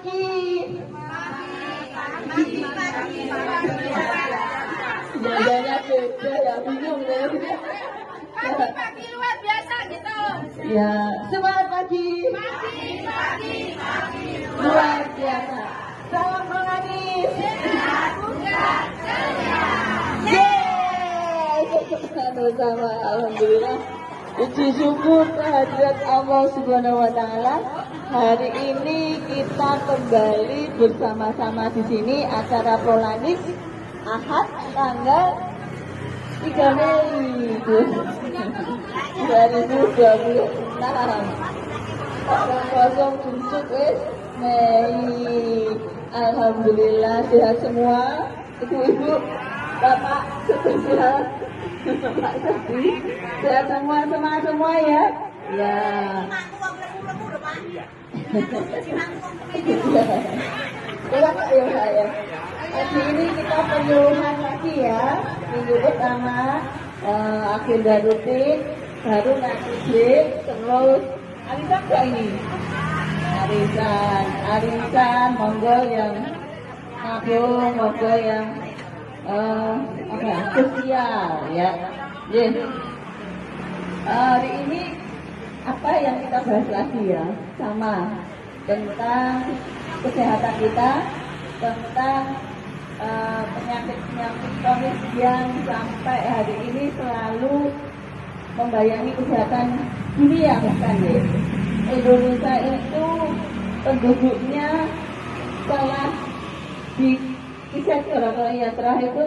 pagi. Jadinya beda ya, bingung ya. Pagi luar biasa gitu. Ya, semangat pagi. Luar biasa. Salam menangis. Sama alhamdulillah. Puji syukur kehadirat Allah Subhanahu wa taala. Hari ini kita kembali bersama-sama di sini acara Prolanis Ahad tanggal 3 Mei 2026. Kosong tujuh wis Mei. Alhamdulillah sehat semua. Ibu-ibu, Bapak spesial, Pak Sadi, sehat semua, semangat semua ya. Ya. Coba ya saya. Hari ini kita penyuluhan lagi ya. Minggu pertama agenda rutin, baru nanti break, terus arisan nggak ini? Arisan, monggo yang nabung, monggo yang sosial ya. Hari ini apa yang kita bahas lagi ya? Sama tentang kesehatan kita, tentang penyakit-penyakit kronis yang sampai hari ini selalu membayangi kesehatan dunia bahkan ya. Indonesia itu penduduknya telah di kisah orang terakhir itu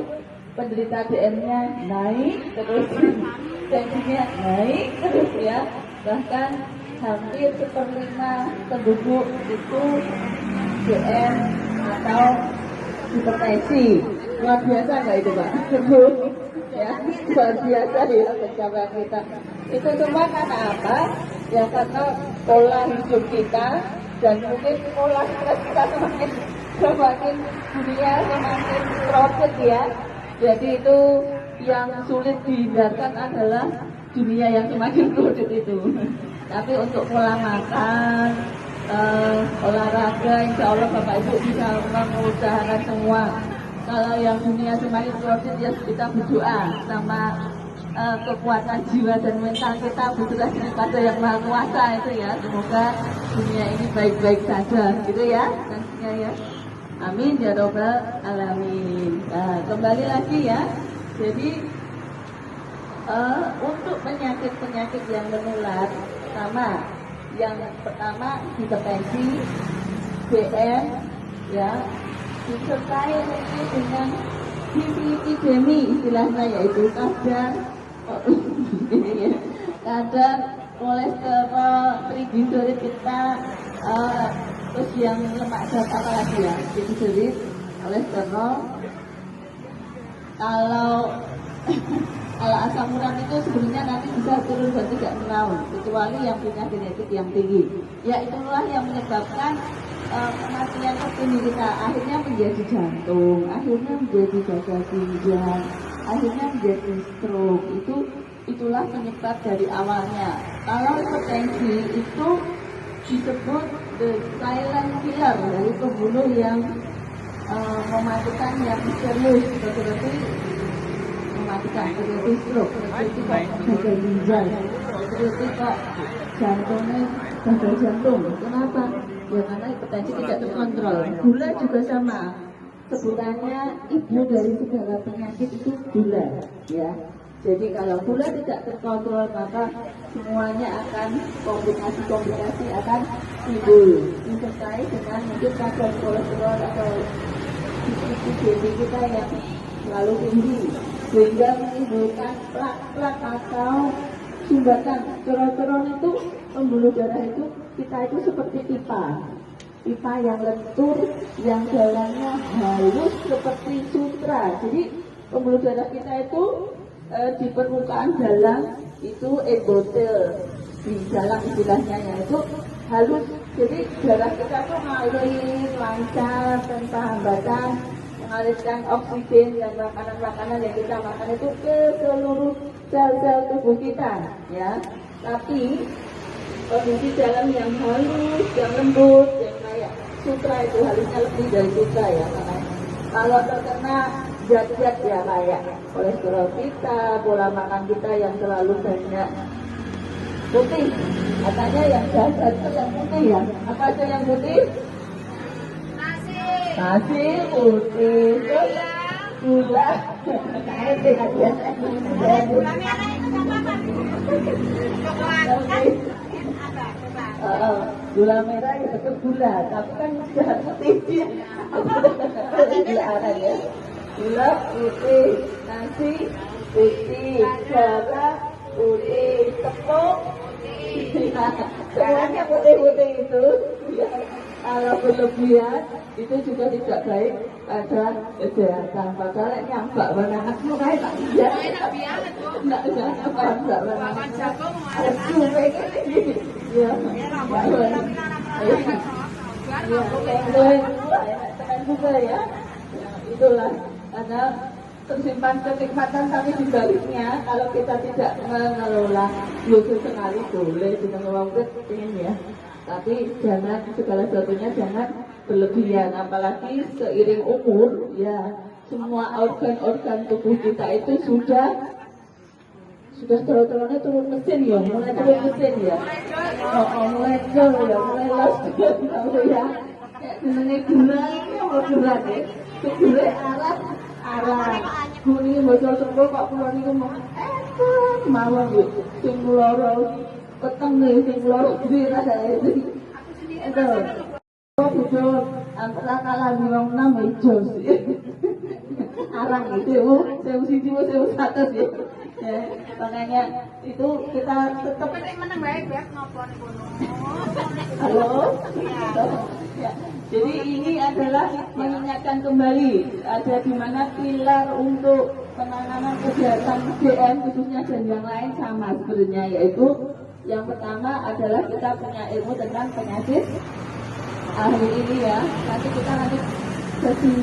penderita DM-nya naik terus, tensinya naik terus ya, bahkan hampir 1/5 penduduk itu DM atau hipertensi. Luar biasa nggak itu Pak? Ya, luar biasa ya pencapaian kita. Itu semua karena apa? Ya karena pola hidup kita dan mungkin pola stres kita semakin dunia semakin crowded ya. Jadi itu yang sulit dihindarkan adalah dunia yang semakin crowded itu. Tapi untuk pola makan, olahraga, insya Allah Bapak Ibu bisa mengusahakan semua. Kalau yang dunia semakin crowded ya kita berdoa sama kekuatan jiwa dan mental kita berdoa kepada yang Maha Kuasa itu ya. Semoga dunia ini baik-baik saja gitu ya. Nantinya ya. Amin ya robbal alamin. Nah, kembali lagi ya. Jadi untuk penyakit-penyakit yang menular sama, yang pertama hipertensi, BM, ya, disertai dengan hiperlipidemi istilahnya, yaitu kadar kolesterol, trigliserid kita, terus yang lemak zat apa lagi ya, trigliserid, kolesterol. Kalau asam urat itu sebenarnya nanti bisa turun dan tidak menaun, kecuali yang punya genetik yang tinggi. Ya itulah yang menyebabkan kematian tertinggi kita, akhirnya menjadi jantung, akhirnya menjadi gagal ginjal, akhirnya menjadi stroke. Itulah penyebab dari awalnya. Kalau hipertensi itu disebut the silent killer, dari pembunuh yang mematikan yang misterius, seperti mematikan, seperti stroke, seperti gagal ginjal, seperti kok jantungnya gagal jantung. Kenapa? Ya karena hipertensi tidak terkontrol. Gula juga sama, sebutannya ibu dari segala penyakit itu gula ya. Jadi kalau gula tidak terkontrol maka semuanya akan komplikasi akan timbul, disertai dengan mungkin kadar kolesterol atau dislipidemi kita yang selalu tinggi, sehingga menimbulkan plak-plak atau sumbatan. Kolesterol itu, pembuluh darah itu, kita itu seperti pipa yang lentur, yang jalannya halus seperti sutra. Jadi pembuluh darah kita itu di permukaan dalam itu endotel, di dalam istilahnya yaitu halus. Jadi darah kita tuh ngalir lancar tanpa hambatan, mengalirkan oksigen dan makanan-makanan yang kita makan itu ke seluruh sel-sel tubuh kita ya. Tapi kondisi dalam yang halus, yang lembut, yang kayak sutra itu harusnya lebih dari sutra ya. Kalau terkena zat-zat ya kayak kolesterol kita, pola makan kita yang terlalu banyak putih, katanya yang jahat itu yang putih ya. Apa aja yang putih? Nasi putih, terus gula. Gula merah itu apa, Pak? Coklat kan? Gula merah ya tetap gula, tapi kan jahat putih. Gula ada ya. Gula putih, nasi putih, garam putih, tepung semuanya putih-putih itu ya. Kalau berlebihan itu juga tidak baik pada kesehatan. Padahal nyambak warna aku kayak tak bisa. Enak banget, Bu. Enggak apa enggak warna. Makan jagung Ada cuma ini. Ya. Tekan juga ya. Itulah karena tersimpan kenikmatan, tapi sebaliknya kalau kita tidak mengelola sekali boleh dengan uang pengen ya, tapi jangan segala sesuatunya jangan berlebihan, apalagi seiring umur ya semua organ-organ tubuh kita itu sudah terlalu turun mesin ya, mulai turun mesin ya, mulai jol ya, mulai los gitu ya. Senengnya gula ini mau gula deh, gula arah kuning bocor sembuh kok keluar itu mau mawon bu, sing loro peteng nih, sing loro dira itu. Betul, antara kalah di wong enam hijau sih. Arang itu, saya siji saya satu sih. Ya, makanya itu kita tetap menang baik nopo nih halo. Ya. Jadi ini adalah mengingatkan kembali ada di mana pilar untuk penanganan kesehatan DM khususnya dan yang lain sama sebenarnya, yaitu yang pertama adalah kita punya ilmu tentang penyakit ahli ini ya. Nanti kita sesi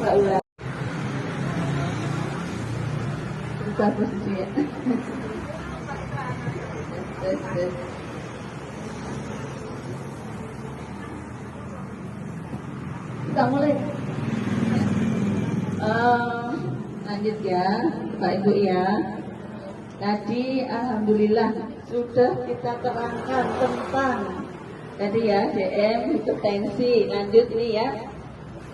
ulang. Kita posisi ya. Kita mulai. Lanjut ya, Pak Ibu ya. Tadi alhamdulillah sudah kita terangkan tentang tadi ya DM, hipertensi, lanjut ini ya.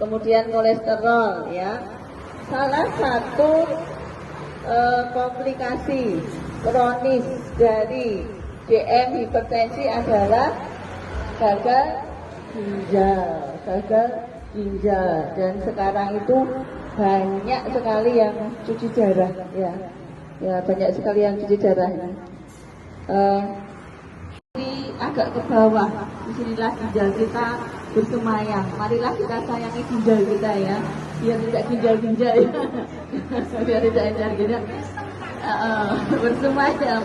Kemudian kolesterol ya. Salah satu komplikasi kronis dari DM hipertensi adalah gagal ginjal, dan sekarang itu banyak sekali yang cuci darah ya, banyak sekali yang cuci darah. Ini agak ke bawah, disinilah ginjal kita bersemayam. Marilah kita sayangi ginjal kita ya, biar tidak ginjal ya. Biar tidak ginjal bersemayam,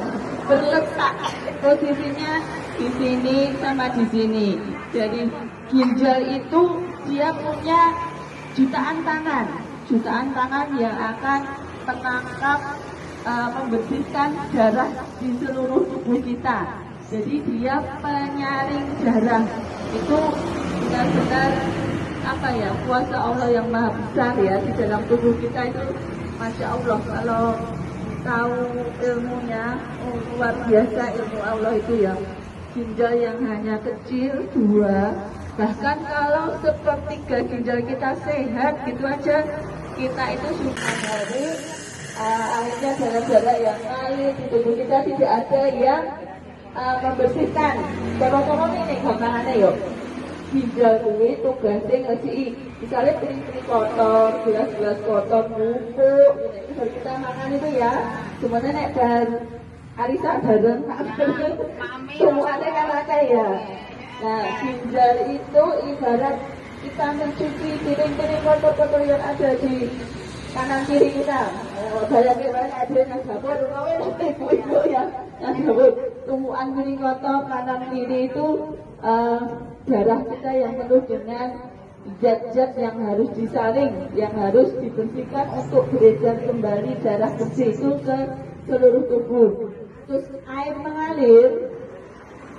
berletak posisinya di sini sama di sini. Jadi ginjal itu dia punya jutaan tangan yang akan menangkap membersihkan darah di seluruh tubuh kita. Jadi dia penyaring darah. Itu benar-benar apa ya, kuasa Allah yang maha besar ya di dalam tubuh kita itu, masya Allah. Kalau tahu ilmunya, luar biasa ilmu Allah itu ya. Ginjal yang hanya kecil 2, bahkan kalau sepertiga ginjal kita sehat gitu aja, kita itu sudah harus akhirnya darah-darah yang ngalir di tubuh kita tidak ada yang membersihkan. Tolong ini gambarannya yuk. Ginjal ini tugasnya ngasih, misalnya piring-piring kotor, gelas-gelas kotor, bubuk, kalau kita makan itu ya, semuanya nek dan Arisa bareng, semuanya kan pakai ya. Nah, ginjal itu ibarat kita mencuci piring-piring kotor-kotor yang ada di kanan kiri kita. Bayangin ada yang dapur, ibu-ibu ya, yang dapur, tumpuan piring kotor kanan kiri itu darah kita yang penuh dengan zat-zat yang harus disaring, yang harus dibersihkan untuk beredar kembali darah bersih itu ke seluruh tubuh. Terus air mengalir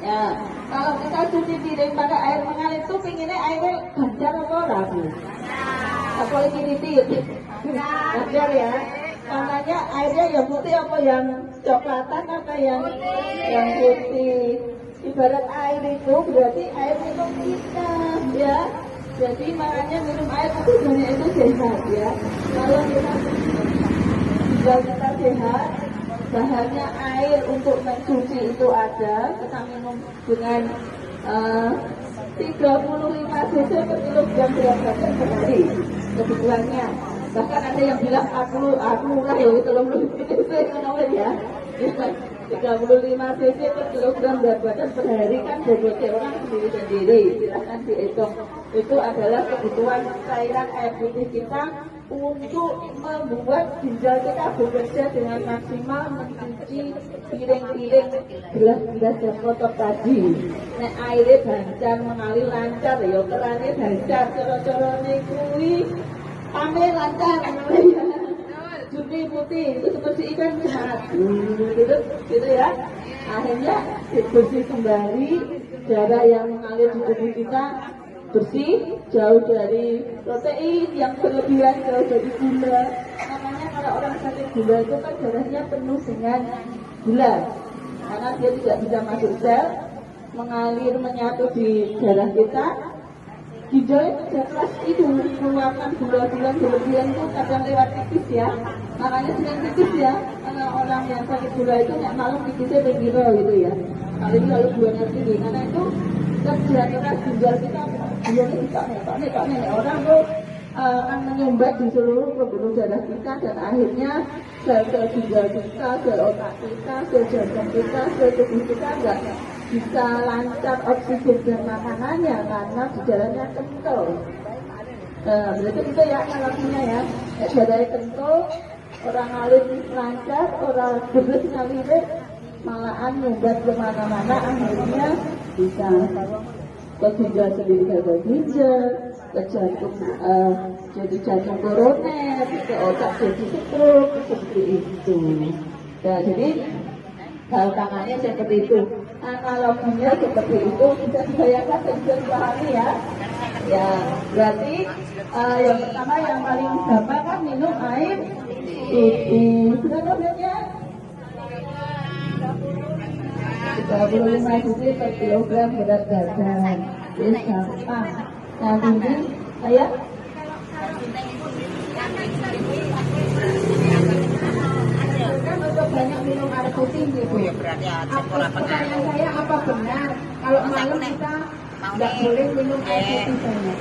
Ya, kalau kita cuci piring pakai air mengalir itu pinginnya airnya ganjar apa ragu? Apa lagi titit? Ganjar ya. Makanya airnya yang putih apa yang coklatan apa yang putih. Ibarat air itu berarti air minum kita ya. Jadi makanya minum air itu sebenarnya itu sehat ya. Kalau kita sehat, bahannya air untuk mencuci itu ada, kita minum dengan 35 cc per kilogram berat badan per hari kebutuhannya. Bahkan ada yang bilang aku lah ya itu ya. 35 cc per kilogram berat badan per hari kan bobotnya orang sendiri-sendiri, silahkan dihitung. Itu adalah kebutuhan cairan air putih kita untuk membuat ginjal kita bekerja dengan maksimal mencuci piring-piring, gelas-gelas dan kotor tadi. Nek airnya bancar mengalir lancar ya kerannya bancar, coro-corone kuwi pame lancar Juni putih itu seperti ikan semangat gitu ya. Akhirnya bersih kembali, darah yang mengalir di tubuh kita bersih, jauh dari protein yang berlebihan, jauh dari gula. Makanya kalau orang sakit gula itu kan darahnya penuh dengan gula, karena dia tidak bisa masuk sel, mengalir menyatu di darah kita. Ginjalnya kerja keras itu mengeluarkan gula-gula berlebihan itu kadang lewat titis ya. Makanya sering titis ya, karena orang yang sakit gula itu nggak malam titisnya begitu gitu ya. Kali ini lalu buangnya tinggi, karena itu kerja keras ginjal kita nih orang tuh akan menyumbat di seluruh pembuluh darah kita, dan akhirnya sel-sel ginjal kita, sel otak kita, sel jantung kita, sel tubuh kita nggak bisa lancar oksigen dan makanannya karena di jalannya kental. Berarti itu ya analoginya ya, darahnya kental, orang ngalir lancar, orang beres ngalir malahan nyumbat kemana-mana, akhirnya bisa ke ginjal sendiri ke ginjal, ke jantung jadi jantung koroner, ke otak jadi stroke, seperti itu. Nah, jadi hal tangannya seperti itu, analoginya seperti itu, bisa dibayangkan dan bisa dipahami ya. Ya, berarti yang pertama yang paling gampang kan minum air putih. Berapa bedanya? 35 cc per kilogram berat badan. Ini gampang. Nah, ini saya banyak minum air putih gitu. Pertanyaan saya apa benar kalau malam kita nggak boleh minum air putih banyak?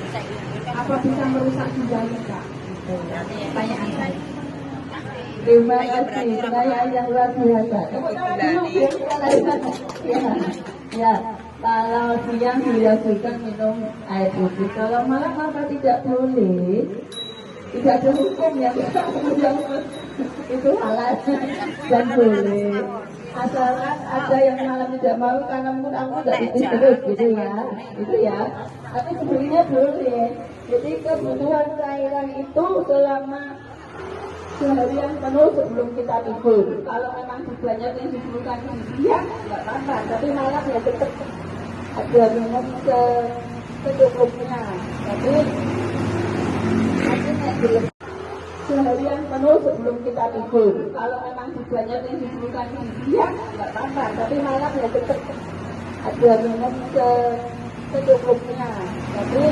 Apa bisa merusak ginjal kita? Pertanyaan saya. Terima kasih, pertanyaan yang luar biasa. Ya, kalau siang dilakukan minum air putih, kalau malam apa tidak boleh? Tidak ada hukum yang itu halal dan boleh. Asalkan ada yang malam tidak mau karena menurut aku tidak titis terus gitu ya, itu ya. Tapi sebenarnya boleh. Jadi kebutuhan cairan itu selama seharian penuh sebelum kita tidur. Kalau memang banyak yang dibutuhkan siang nggak apa-apa, tapi malam ya tetap ada minum secukupnya. Jadi seharian penuh sebelum kita tidur. Kalau memang banyak yang dibutuhkan siang nggak apa-apa, tapi malam ya tetap ada minum secukupnya. Jadi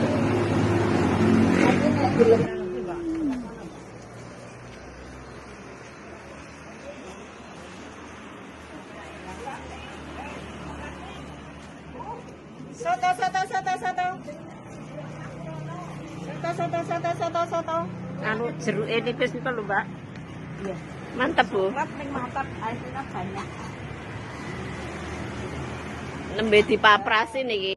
soto. Anu jeruke nipis niku lho, Mbak. Iya. Mantep, Bu. Mantap, airnya banyak. Nembe dipaprasi niki.